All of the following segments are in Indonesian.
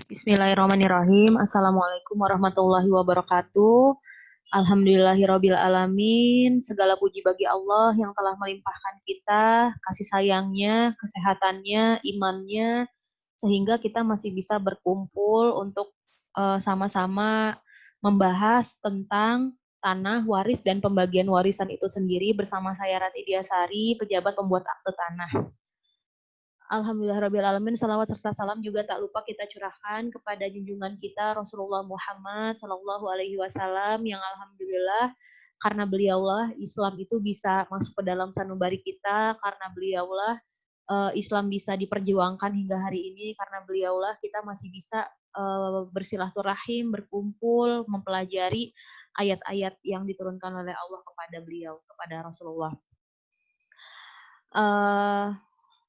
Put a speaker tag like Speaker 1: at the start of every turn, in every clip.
Speaker 1: Bismillahirrahmanirrahim. Assalamualaikum warahmatullahi wabarakatuh. Alhamdulillahirabbil alamin. Segala puji bagi Allah yang telah melimpahkan kita kasih sayangnya, kesehatannya, imannya, sehingga kita masih bisa berkumpul untuk sama-sama membahas tentang tanah, waris, dan pembagian warisan itu sendiri bersama saya Rati Diasari, pejabat pembuat akte tanah. Alhamdulillahirrabbilalamin, salawat serta salam juga tak lupa kita curahkan kepada junjungan kita Rasulullah Muhammad Sallallahu Alaihi Wasallam yang alhamdulillah karena beliaulah Islam itu bisa masuk ke dalam sanubari kita, karena beliaulah Islam bisa diperjuangkan hingga hari ini, karena beliaulah kita masih bisa bersilaturahim, berkumpul, mempelajari ayat-ayat yang diturunkan oleh Allah kepada beliau, kepada Rasulullah.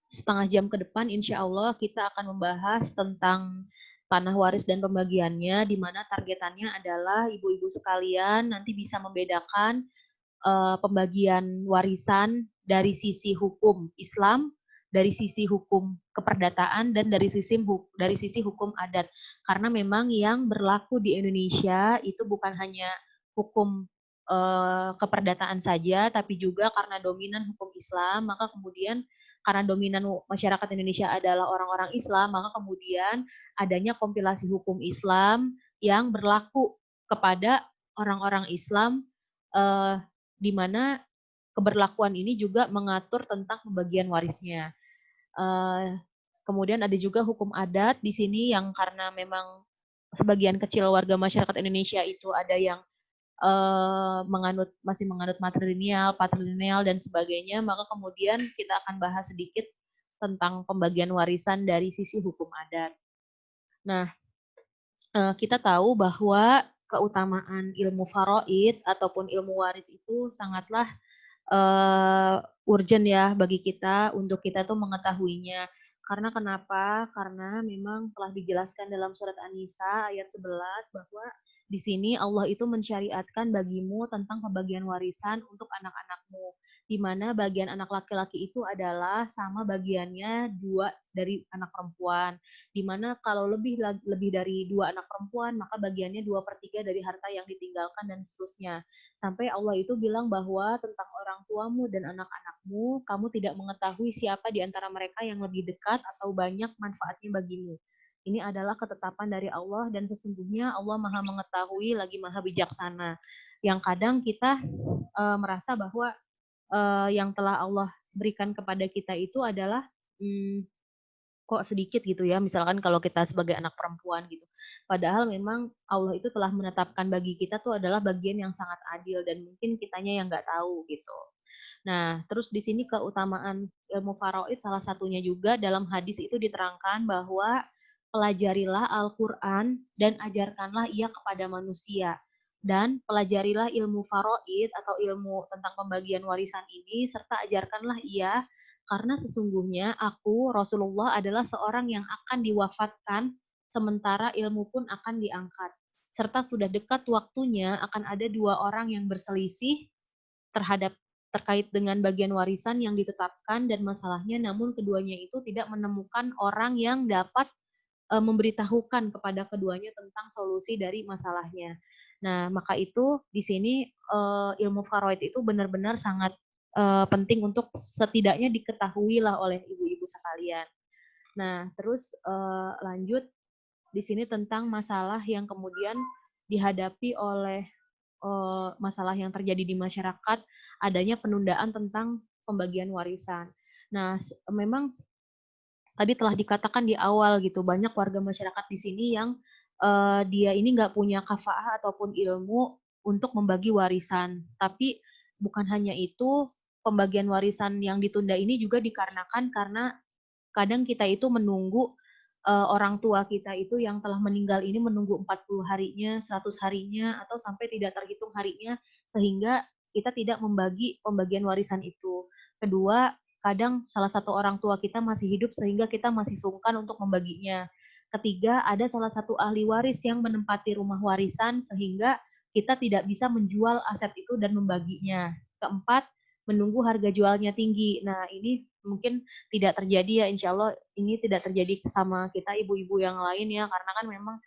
Speaker 1: Setengah jam ke depan insya Allah kita akan membahas tentang tanah waris dan pembagiannya, di mana targetannya adalah ibu-ibu sekalian nanti bisa membedakan pembagian warisan dari sisi hukum Islam, dari sisi hukum keperdataan, dan dari sisi hukum adat. Karena memang yang berlaku di Indonesia itu bukan hanya hukum keperdataan saja, tapi juga karena dominan hukum Islam, maka kemudian karena dominan masyarakat Indonesia adalah orang-orang Islam, maka kemudian adanya kompilasi hukum Islam yang berlaku kepada orang-orang Islam, di mana keberlakuan ini juga mengatur tentang pembagian warisnya. Kemudian ada juga hukum adat di sini yang karena memang sebagian kecil warga masyarakat Indonesia itu ada yang masih menganut patrilineal dan sebagainya, maka kemudian kita akan bahas sedikit tentang pembagian warisan dari sisi hukum adat. Nah, kita tahu bahwa keutamaan ilmu faraid ataupun ilmu waris itu sangatlah urgent ya bagi kita untuk kita tuh mengetahuinya. Karena kenapa? Karena memang telah dijelaskan dalam surat An-Nisa ayat 11 bahwa di sini Allah itu mensyariatkan bagimu tentang pembagian warisan untuk anak-anakmu, di mana bagian anak laki-laki itu adalah sama bagiannya 2 dari anak perempuan, di mana kalau lebih dari 2 anak perempuan maka bagiannya 2/3 dari harta yang ditinggalkan dan seterusnya. Sampai Allah itu bilang bahwa tentang orang tuamu dan anak-anakmu, kamu tidak mengetahui siapa di antara mereka yang lebih dekat atau banyak manfaatnya bagimu. Ini adalah ketetapan dari Allah dan sesungguhnya Allah Maha mengetahui lagi Maha bijaksana. Yang kadang kita merasa bahwa yang telah Allah berikan kepada kita itu adalah kok sedikit gitu ya, misalkan kalau kita sebagai anak perempuan gitu. Padahal memang Allah itu telah menetapkan bagi kita tuh adalah bagian yang sangat adil dan mungkin kitanya yang nggak tahu gitu. Nah, terus di sini keutamaan ilmu faraid salah satunya juga dalam hadis itu diterangkan bahwa pelajarilah Al-Quran dan ajarkanlah ia kepada manusia. Dan pelajarilah ilmu faraid atau ilmu tentang pembagian warisan ini, serta ajarkanlah ia, karena sesungguhnya aku, Rasulullah, adalah seorang yang akan diwafatkan, sementara ilmu pun akan diangkat. Serta sudah dekat waktunya akan ada 2 orang yang berselisih terkait dengan bagian warisan yang ditetapkan dan masalahnya, namun keduanya itu tidak menemukan orang yang dapat memberitahukan kepada keduanya tentang solusi dari masalahnya. Nah, maka itu di sini ilmu faraid itu benar-benar sangat penting untuk setidaknya diketahui lah oleh ibu-ibu sekalian. Nah, terus lanjut di sini tentang masalah yang kemudian dihadapi oleh masalah yang terjadi di masyarakat, adanya penundaan tentang pembagian warisan. Nah, memang tadi telah dikatakan di awal gitu, banyak warga masyarakat di sini yang dia ini nggak punya kafaah ataupun ilmu untuk membagi warisan. Tapi bukan hanya itu, pembagian warisan yang ditunda ini juga dikarenakan karena kadang kita itu menunggu orang tua kita itu yang telah meninggal ini menunggu 40 harinya, 100 harinya, atau sampai tidak terhitung harinya, sehingga kita tidak membagi pembagian warisan itu. Kedua, kadang salah satu orang tua kita masih hidup sehingga kita masih sungkan untuk membaginya. Ketiga, ada salah satu ahli waris yang menempati rumah warisan sehingga kita tidak bisa menjual aset itu dan membaginya. Keempat, menunggu harga jualnya tinggi. Nah, ini mungkin tidak terjadi ya, insya Allah ini tidak terjadi sama kita ibu-ibu yang lain ya, karena kan memang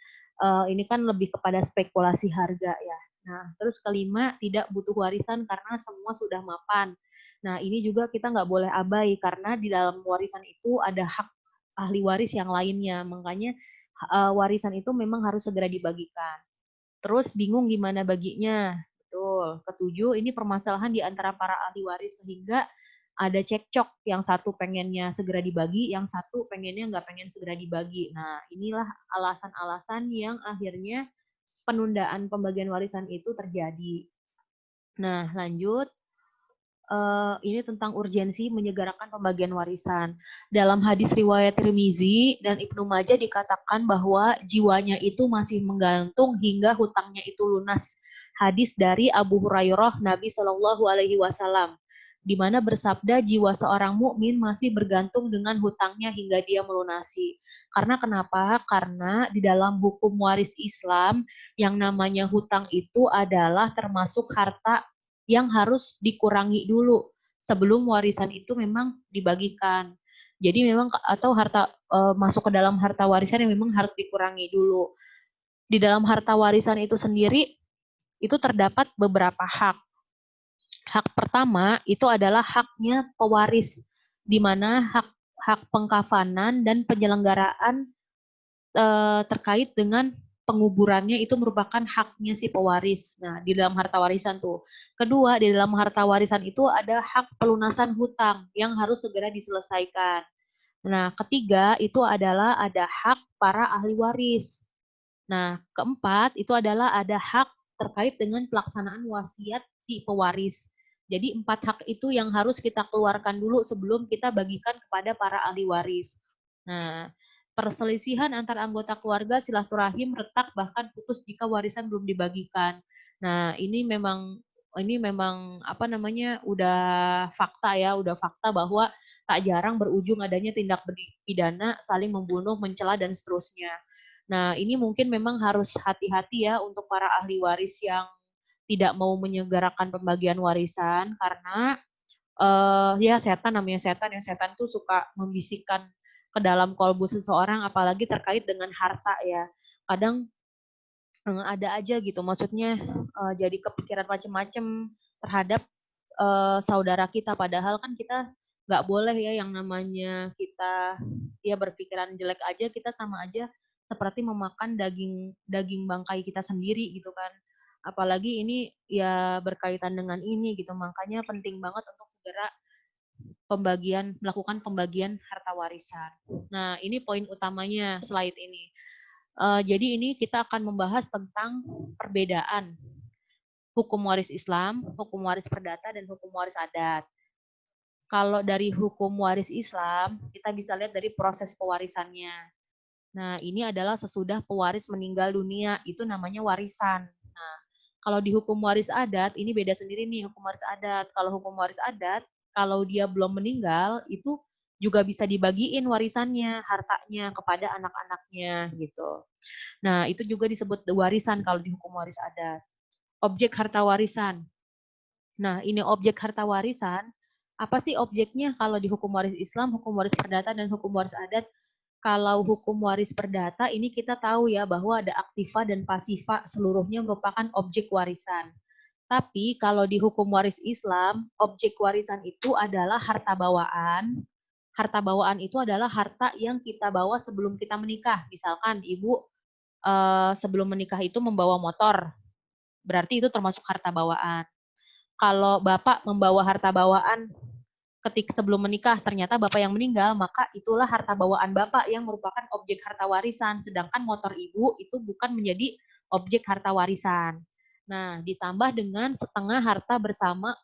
Speaker 1: ini kan lebih kepada spekulasi harga ya. Nah, terus kelima, tidak butuh warisan karena semua sudah mapan. Nah, ini juga kita nggak boleh abai, karena di dalam warisan itu ada hak ahli waris yang lainnya, makanya warisan itu memang harus segera dibagikan. Terus bingung gimana baginya. Betul. Ketujuh, ini permasalahan di antara para ahli waris sehingga ada cekcok, yang satu pengennya segera dibagi, yang satu pengennya nggak pengen segera dibagi. Nah, inilah alasan-alasan yang akhirnya penundaan pembagian warisan itu terjadi. Nah, lanjut. Ini tentang urgensi menyegerakan pembagian warisan. Dalam hadis riwayat Tirmizi dan Ibnu Majah dikatakan bahwa jiwanya itu masih menggantung hingga hutangnya itu lunas. Hadis dari Abu Hurairah Nabi Shallallahu Alaihi Wasallam, di mana bersabda jiwa seorang mukmin masih bergantung dengan hutangnya hingga dia melunasi. Karena kenapa? Karena di dalam hukum waris Islam yang namanya hutang itu adalah termasuk harta yang harus dikurangi dulu sebelum warisan itu memang dibagikan. Jadi memang atau harta masuk ke dalam harta warisan yang memang harus dikurangi dulu. Di dalam harta warisan itu sendiri itu terdapat beberapa hak. Hak pertama itu adalah haknya pewaris, di mana hak pengkafanan dan penyelenggaraan terkait dengan penguburannya itu merupakan haknya si pewaris. Nah, di dalam harta warisan tuh. Kedua, di dalam harta warisan itu ada hak pelunasan hutang yang harus segera diselesaikan. Nah, ketiga itu adalah ada hak para ahli waris. Nah, keempat itu adalah ada hak terkait dengan pelaksanaan wasiat si pewaris. Jadi 4 hak itu yang harus kita keluarkan dulu sebelum kita bagikan kepada para ahli waris. Nah, perselisihan antar anggota keluarga silaturahim retak bahkan putus jika warisan belum dibagikan. Nah, ini memang apa namanya udah fakta ya, udah fakta bahwa tak jarang berujung adanya tindak pidana, saling membunuh, mencela dan seterusnya. Nah, ini mungkin memang harus hati-hati ya untuk para ahli waris yang tidak mau menyegerakan pembagian warisan karena ya setan namanya setan ya, setan tuh suka membisikkan ke dalam kolbu seseorang apalagi terkait dengan harta ya. Kadang ada aja gitu maksudnya jadi kepikiran macam-macam terhadap saudara kita padahal kan kita nggak boleh ya yang namanya kita ya berpikiran jelek aja kita sama aja seperti memakan daging daging bangkai kita sendiri gitu kan apalagi ini ya berkaitan dengan ini gitu makanya penting banget untuk segera melakukan pembagian harta warisan. Nah ini poin utamanya slide ini. Jadi ini kita akan membahas tentang perbedaan hukum waris Islam, hukum waris perdata, dan hukum waris adat. Kalau dari hukum waris Islam, kita bisa lihat dari proses pewarisannya. Nah, ini adalah sesudah pewaris meninggal dunia, itu namanya warisan. Nah, kalau di hukum waris adat, ini beda sendiri nih hukum waris adat. Kalau hukum waris adat, kalau dia belum meninggal, itu juga bisa dibagiin warisannya, hartanya kepada anak-anaknya gitu. Nah, itu juga disebut warisan kalau di hukum waris adat. Objek harta warisan. Nah, ini objek harta warisan. Apa sih objeknya kalau di hukum waris Islam, hukum waris perdata, dan hukum waris adat? Kalau hukum waris perdata, ini kita tahu ya bahwa ada aktiva dan pasiva seluruhnya merupakan objek warisan. Tapi kalau di hukum waris Islam, objek warisan itu adalah harta bawaan. Harta bawaan itu adalah harta yang kita bawa sebelum kita menikah. Misalkan ibu sebelum menikah itu membawa motor, berarti itu termasuk harta bawaan. Kalau bapak membawa harta bawaan sebelum menikah ternyata bapak yang meninggal, maka itulah harta bawaan bapak yang merupakan objek harta warisan. Sedangkan motor ibu itu bukan menjadi objek harta warisan. Nah, ditambah dengan setengah harta bersama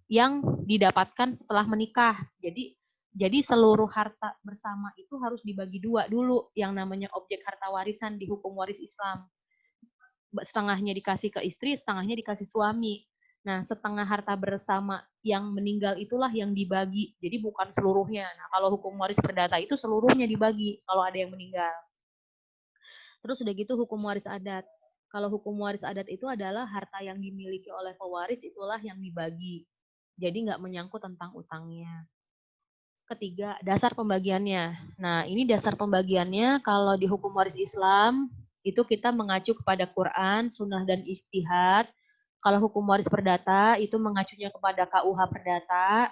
Speaker 1: yang didapatkan setelah menikah. Jadi seluruh harta bersama itu harus dibagi dua dulu yang namanya objek harta warisan di hukum waris Islam. Setengahnya dikasih ke istri, setengahnya dikasih suami. Nah, setengah harta bersama yang meninggal itulah yang dibagi. Jadi bukan seluruhnya. Nah, kalau hukum waris perdata itu seluruhnya dibagi kalau ada yang meninggal. Terus udah gitu hukum waris adat. Kalau hukum waris adat itu adalah harta yang dimiliki oleh pewaris itulah yang dibagi. Jadi nggak menyangkut tentang utangnya. Ketiga, dasar pembagiannya. Nah, ini dasar pembagiannya kalau di hukum waris Islam, itu kita mengacu kepada Quran, Sunnah, dan Ijtihad. Kalau hukum waris perdata, itu mengacunya kepada KUH Perdata,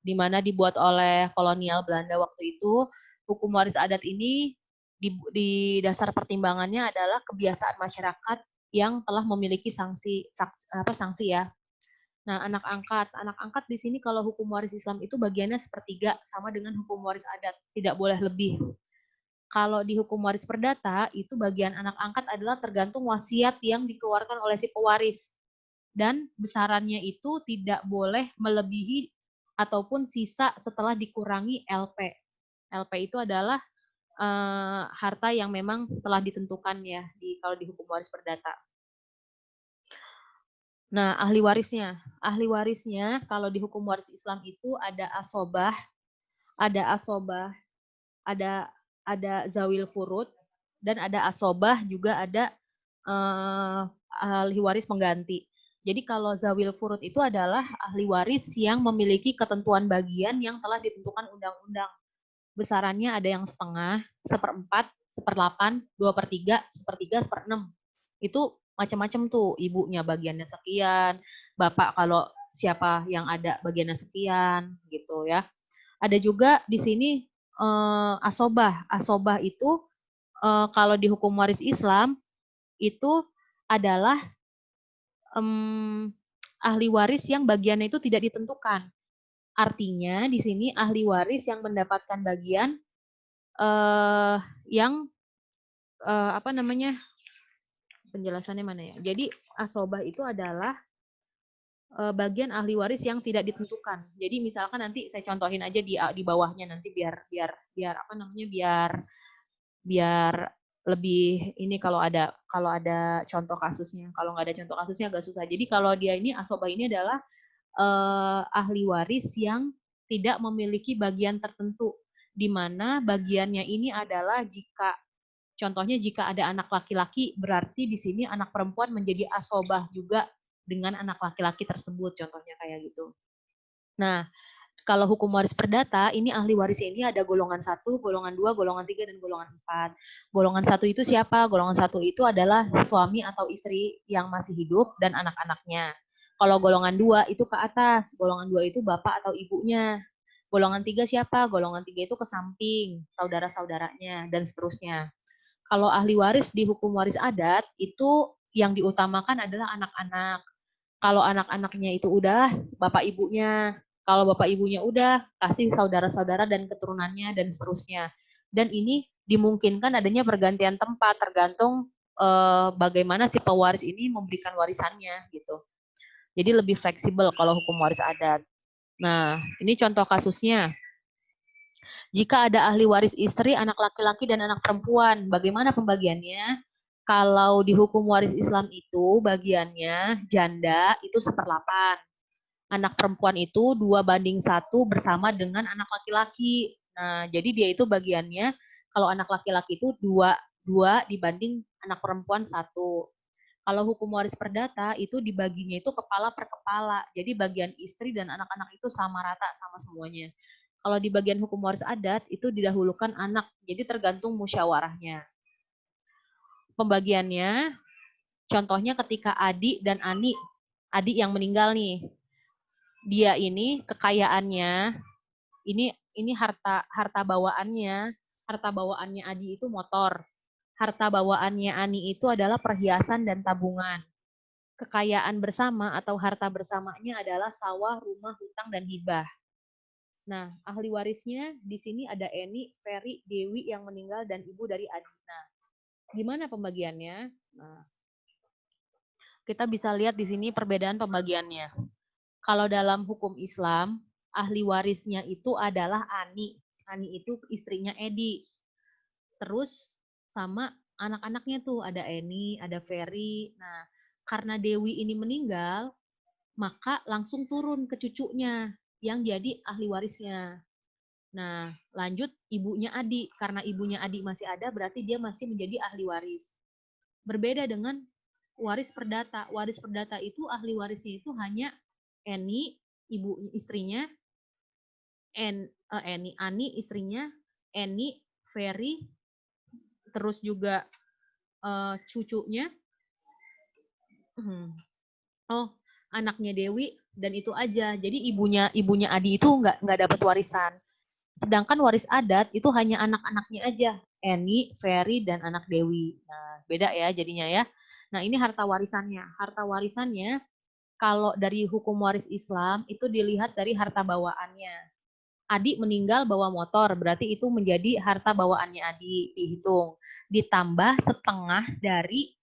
Speaker 1: di mana dibuat oleh kolonial Belanda waktu itu. Hukum waris adat ini, di dasar pertimbangannya adalah kebiasaan masyarakat yang telah memiliki sanksi ya. Nah, anak angkat di sini kalau hukum waris Islam itu bagiannya sepertiga sama dengan hukum waris adat, tidak boleh lebih. Kalau di hukum waris perdata itu bagian anak angkat adalah tergantung wasiat yang dikeluarkan oleh si pewaris dan besarannya itu tidak boleh melebihi ataupun sisa setelah dikurangi LP. LP itu adalah harta yang memang telah ditentukan ya kalau di hukum waris perdata. Nah, ahli warisnya kalau di hukum waris Islam itu ada asobah, ada zawil furud, dan ada asobah juga ada ahli waris pengganti. Jadi kalau zawil furud itu adalah ahli waris yang memiliki ketentuan bagian yang telah ditentukan undang-undang. Besarannya ada yang setengah, seperempat, seperdelapan, 2/3, sepertiga, seperenam. Itu macam-macam tuh, ibunya bagiannya sekian, bapak kalau siapa yang ada bagiannya sekian gitu ya. Ada juga di sini asobah. Asobah itu kalau di hukum waris Islam itu adalah ahli waris yang bagiannya itu tidak ditentukan. Artinya di sini ahli waris yang mendapatkan bagian yang apa namanya, penjelasannya mana ya? Jadi asobah itu adalah bagian ahli waris yang tidak ditentukan. Jadi misalkan nanti saya contohin aja di bawahnya nanti biar apa namanya biar lebih ini kalau ada contoh kasusnya. Kalau nggak ada contoh kasusnya agak susah. Jadi kalau dia ini asobah ini adalah ahli waris yang tidak memiliki bagian tertentu, di mana bagiannya ini adalah contohnya jika ada anak laki-laki, berarti di sini anak perempuan menjadi asobah juga dengan anak laki-laki tersebut, contohnya kayak gitu. Nah, kalau hukum waris perdata, ini ahli warisnya ini ada golongan 1, golongan 2, golongan 3, dan golongan 4. Golongan 1 itu siapa? Golongan 1 itu adalah suami atau istri yang masih hidup dan anak-anaknya. Kalau golongan 2 itu ke atas, golongan 2 itu bapak atau ibunya. Golongan 3 siapa? Golongan 3 itu ke samping, saudara-saudaranya, dan seterusnya. Kalau ahli waris di hukum waris adat, itu yang diutamakan adalah anak-anak. Kalau anak-anaknya itu udah, bapak ibunya. Kalau bapak ibunya udah, kasih saudara-saudara dan keturunannya, dan seterusnya. Dan ini dimungkinkan adanya pergantian tempat, tergantung bagaimana si pewaris ini memberikan warisannya gitu. Jadi lebih fleksibel kalau hukum waris adat. Nah, ini contoh kasusnya. Jika ada ahli waris istri, anak laki-laki, dan anak perempuan, bagaimana pembagiannya? Kalau di hukum waris Islam itu bagiannya janda itu 1/8. Anak perempuan itu 2/1 bersama dengan anak laki-laki. Nah, jadi dia itu bagiannya, kalau anak laki-laki itu 2 dibanding anak perempuan 1. Kalau hukum waris perdata itu dibaginya itu kepala per kepala. Jadi bagian istri dan anak-anak itu sama rata, sama semuanya. Kalau di bagian hukum waris adat itu didahulukan anak, jadi tergantung musyawarahnya. Pembagiannya, contohnya ketika adik dan adik yang meninggal nih, dia ini kekayaannya, ini harta bawaannya Adi itu motor, harta bawaannya Ani itu adalah perhiasan dan tabungan. Kekayaan bersama atau harta bersamanya adalah sawah, rumah, hutang, dan hibah. Nah, ahli warisnya di sini ada Eni, Ferry, Dewi yang meninggal, dan ibu dari Adi. Nah, gimana pembagiannya? Nah, kita bisa lihat di sini perbedaan pembagiannya. Kalau dalam hukum Islam, ahli warisnya itu adalah Ani. Ani itu istrinya Edi. Terus sama anak-anaknya tuh ada Eni, ada Ferry. Nah, karena Dewi ini meninggal, maka langsung turun ke cucunya yang jadi ahli warisnya. Nah, lanjut ibunya Adi. Karena ibunya Adi masih ada, berarti dia masih menjadi ahli waris. Berbeda dengan waris perdata. Waris perdata itu ahli warisnya itu hanya Eni, istrinya, Ani istrinya, Eni, Ferry, terus juga cucunya, anaknya Dewi, dan itu aja. Jadi ibunya Adi itu nggak dapat warisan. Sedangkan waris adat itu hanya anak-anaknya aja, Eni, Ferry, dan anak Dewi. Nah, beda ya jadinya ya. Nah, ini harta warisannya. Harta warisannya kalau dari hukum waris Islam itu dilihat dari harta bawaannya. Adi meninggal bawa motor, berarti itu menjadi harta bawaannya Adi, dihitung. Ditambah setengah dari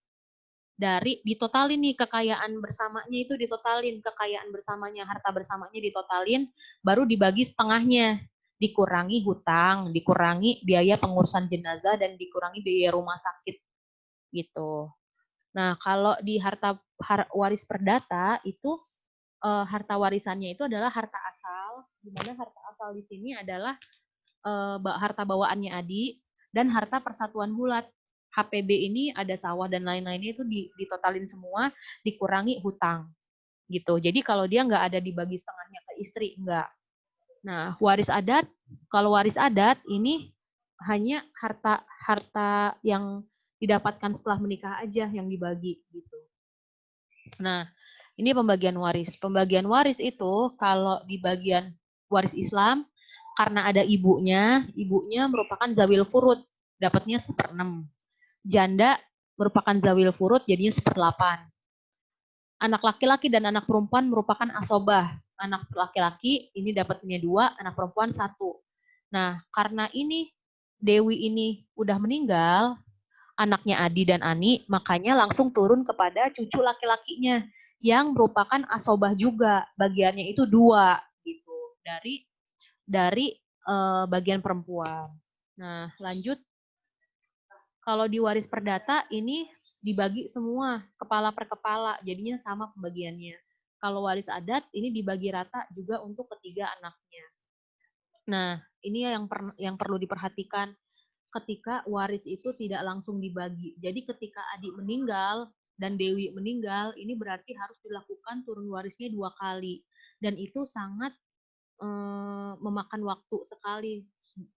Speaker 1: ditotalin nih kekayaan bersamanya, itu ditotalin kekayaan bersamanya, harta bersamanya ditotalin, baru dibagi setengahnya, dikurangi hutang, dikurangi biaya pengurusan jenazah, dan dikurangi biaya rumah sakit gitu. Nah, kalau di waris perdata itu harta warisannya itu adalah harta asal, di mana harta asal di sini adalah harta bawaannya Adi dan harta persatuan bulat. HPB ini ada sawah dan lain-lainnya itu ditotalin semua, dikurangi hutang gitu. Jadi kalau dia nggak ada dibagi setengahnya ke istri, enggak. Nah, waris adat, kalau waris adat ini hanya harta yang didapatkan setelah menikah aja yang dibagi gitu. Nah, ini pembagian waris. Pembagian waris itu kalau di bagian waris Islam, karena ada ibunya merupakan zawil furud, dapatnya 1/6. Janda merupakan zawil furud, jadinya 1/8. Anak laki-laki dan anak perempuan merupakan asobah. Anak laki-laki ini dapatnya 2, anak perempuan 1. Nah, karena ini Dewi ini udah meninggal, anaknya Adi dan Ani, makanya langsung turun kepada cucu laki-lakinya yang merupakan asobah juga, bagiannya itu 2 gitu dari bagian perempuan. Nah, lanjut, kalau di waris perdata ini dibagi semua kepala per kepala, jadinya sama pembagiannya. Kalau waris adat ini dibagi rata juga untuk ketiga anaknya. Nah, ini yang perlu diperhatikan ketika waris itu tidak langsung dibagi. Jadi ketika Adi meninggal dan Dewi meninggal, ini berarti harus dilakukan turun warisnya 2 kali. Dan itu sangat memakan waktu sekali.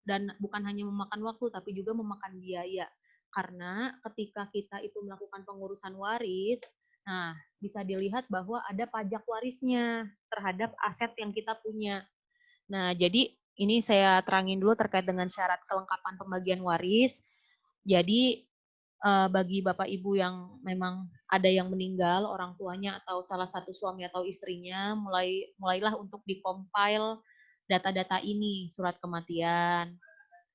Speaker 1: Dan bukan hanya memakan waktu, tapi juga memakan biaya. Karena ketika kita itu melakukan pengurusan waris, nah bisa dilihat bahwa ada pajak warisnya terhadap aset yang kita punya. Nah, jadi ini saya terangin dulu terkait dengan syarat kelengkapan pembagian waris. Jadi bagi Bapak Ibu yang memang ada yang meninggal, orang tuanya atau salah satu suami atau istrinya, mulailah untuk dikompil data-data ini, surat kematian.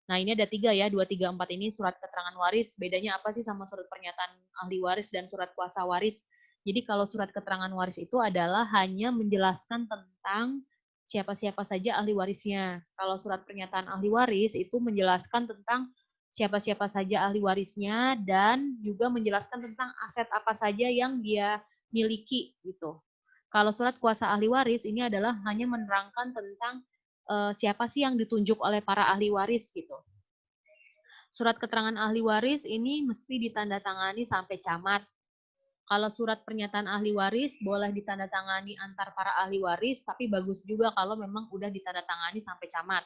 Speaker 1: Nah, ini ada 3 ya, 2, 3, 4 ini surat keterangan waris. Bedanya apa sih sama surat pernyataan ahli waris dan surat kuasa waris? Jadi kalau surat keterangan waris itu adalah hanya menjelaskan tentang siapa-siapa saja ahli warisnya. Kalau surat pernyataan ahli waris itu menjelaskan tentang siapa-siapa saja ahli warisnya dan juga menjelaskan tentang aset apa saja yang dia miliki gitu. Kalau surat kuasa ahli waris ini adalah hanya menerangkan tentang siapa sih yang ditunjuk oleh para ahli waris gitu. Surat keterangan ahli waris ini mesti ditandatangani sampai camat. Kalau surat pernyataan ahli waris boleh ditandatangani antar para ahli waris, tapi bagus juga kalau memang udah ditandatangani sampai camat.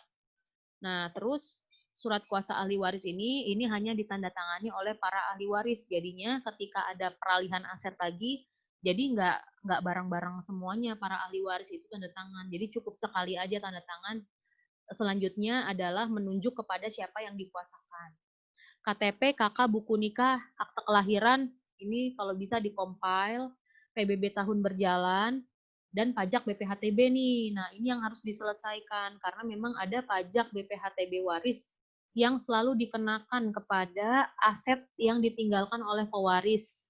Speaker 1: Nah, terus surat kuasa ahli waris ini hanya ditandatangani oleh para ahli waris. Jadinya ketika ada peralihan aset lagi, jadi nggak bareng-bareng semuanya para ahli waris itu tanda tangan. Jadi cukup sekali aja tanda tangan. Selanjutnya adalah menunjuk kepada siapa yang dikuasakan. KTP, KK, buku nikah, akte kelahiran, ini kalau bisa dikompil, PBB tahun berjalan, dan pajak BPHTB nih. Nah, ini yang harus diselesaikan, karena memang ada pajak BPHTB waris yang selalu dikenakan kepada aset yang ditinggalkan oleh pewaris.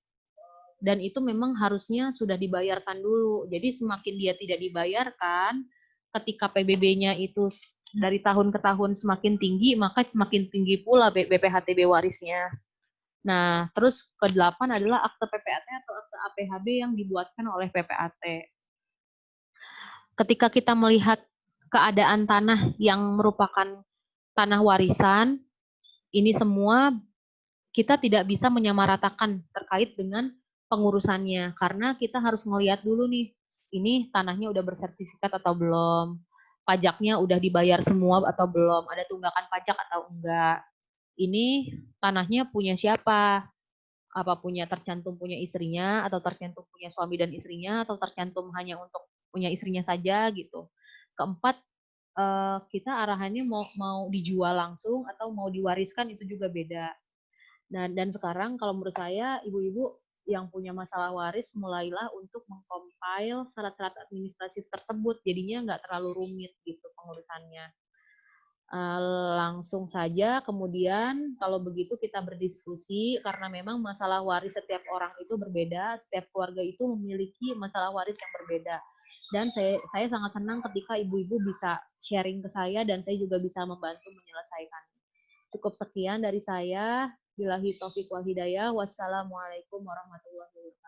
Speaker 1: Dan itu memang harusnya sudah dibayarkan dulu. Jadi semakin dia tidak dibayarkan, ketika PBB-nya itu dari tahun ke tahun semakin tinggi, maka semakin tinggi pula BPHTB warisnya. Nah, terus ke-8 adalah akte PPAT atau akte APHB yang dibuatkan oleh PPAT. Ketika kita melihat keadaan tanah yang merupakan tanah warisan, ini semua kita tidak bisa menyamaratakan terkait dengan pengurusannya, karena kita harus melihat dulu nih, ini tanahnya udah bersertifikat atau belum, pajaknya udah dibayar semua atau belum, ada tunggakan pajak atau enggak, ini tanahnya punya siapa, apa tercantum punya istrinya, atau tercantum punya suami dan istrinya, atau tercantum hanya untuk punya istrinya saja gitu. Keempat, kita arahannya mau mau dijual langsung atau mau diwariskan itu juga beda. Nah, dan sekarang kalau menurut saya ibu-ibu yang punya masalah waris mulailah untuk mengcompile syarat-syarat administrasi tersebut, jadinya nggak terlalu rumit gitu pengurusannya. Langsung saja kemudian kalau begitu kita berdiskusi karena memang masalah waris setiap orang itu berbeda, setiap keluarga itu memiliki masalah waris yang berbeda. Dan saya sangat senang ketika ibu-ibu bisa sharing ke saya dan saya juga bisa membantu menyelesaikan. Cukup sekian dari saya. Billahi taufiq wal hidayah. Wassalamualaikum warahmatullahi wabarakatuh.